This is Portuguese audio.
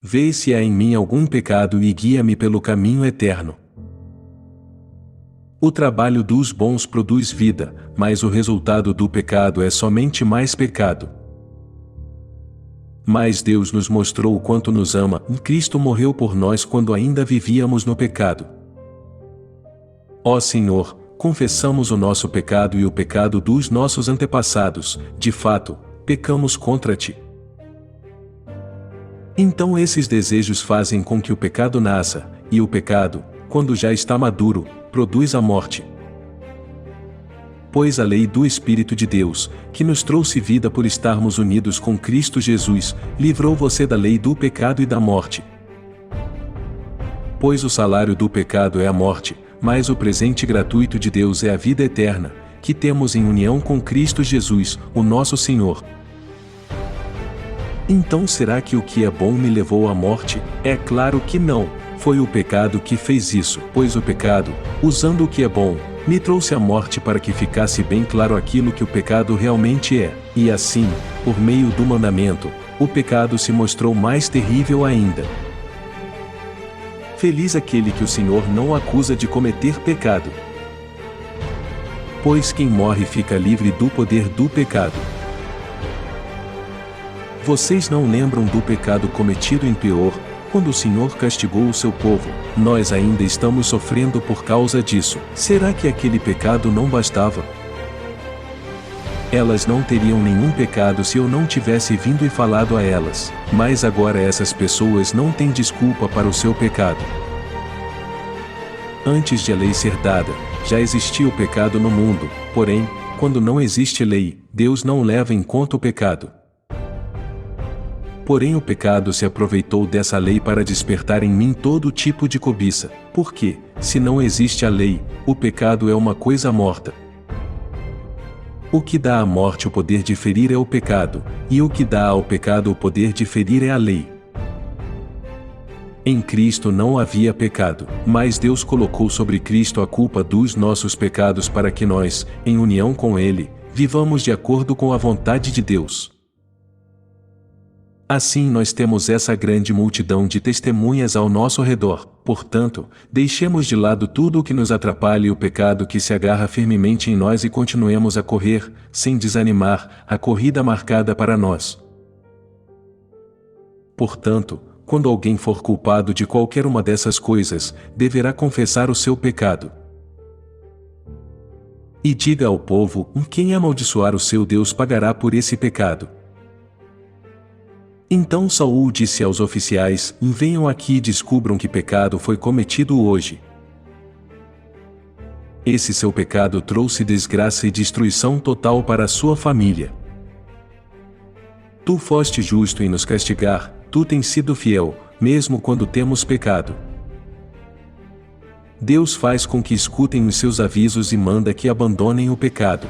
Vê se há em mim algum pecado e guia-me pelo caminho eterno. O trabalho dos bons produz vida, mas o resultado do pecado é somente mais pecado. Mas Deus nos mostrou o quanto nos ama, e Cristo morreu por nós quando ainda vivíamos no pecado. Ó Senhor, confessamos o nosso pecado e o pecado dos nossos antepassados, de fato, pecamos contra Ti. Então esses desejos fazem com que o pecado nasça, e o pecado, quando já está maduro, produz a morte. Pois a lei do Espírito de Deus, que nos trouxe vida por estarmos unidos com Cristo Jesus, livrou você da lei do pecado e da morte. Pois o salário do pecado é a morte, mas o presente gratuito de Deus é a vida eterna, que temos em união com Cristo Jesus, o nosso Senhor. Então será que o que é bom me levou à morte? É claro que não, foi o pecado que fez isso, pois o pecado, usando o que é bom, me trouxe à morte para que ficasse bem claro aquilo que o pecado realmente é, e assim, por meio do mandamento, o pecado se mostrou mais terrível ainda. Feliz aquele que o Senhor não acusa de cometer pecado. Pois quem morre fica livre do poder do pecado. Vocês não lembram do pecado cometido em Peor, quando o Senhor castigou o seu povo? Nós ainda estamos sofrendo por causa disso. Será que aquele pecado não bastava? Elas não teriam nenhum pecado se eu não tivesse vindo e falado a elas. Mas agora essas pessoas não têm desculpa para o seu pecado. Antes de a lei ser dada, já existia o pecado no mundo, porém, quando não existe lei, Deus não leva em conta o pecado. Porém o pecado se aproveitou dessa lei para despertar em mim todo tipo de cobiça, porque, se não existe a lei, o pecado é uma coisa morta. O que dá à morte o poder de ferir é o pecado, e o que dá ao pecado o poder de ferir é a lei. Em Cristo não havia pecado, mas Deus colocou sobre Cristo a culpa dos nossos pecados para que nós, em união com Ele, vivamos de acordo com a vontade de Deus. Assim nós temos essa grande multidão de testemunhas ao nosso redor, portanto, deixemos de lado tudo o que nos atrapalha e o pecado que se agarra firmemente em nós e continuemos a correr, sem desanimar, a corrida marcada para nós. Portanto, quando alguém for culpado de qualquer uma dessas coisas, deverá confessar o seu pecado. E diga ao povo: quem amaldiçoar o seu Deus pagará por esse pecado. Então Saul disse aos oficiais: venham aqui e descubram que pecado foi cometido hoje. Esse seu pecado trouxe desgraça e destruição total para a sua família. Tu foste justo em nos castigar, tu tens sido fiel, mesmo quando temos pecado. Deus faz com que escutem os seus avisos e manda que abandonem o pecado.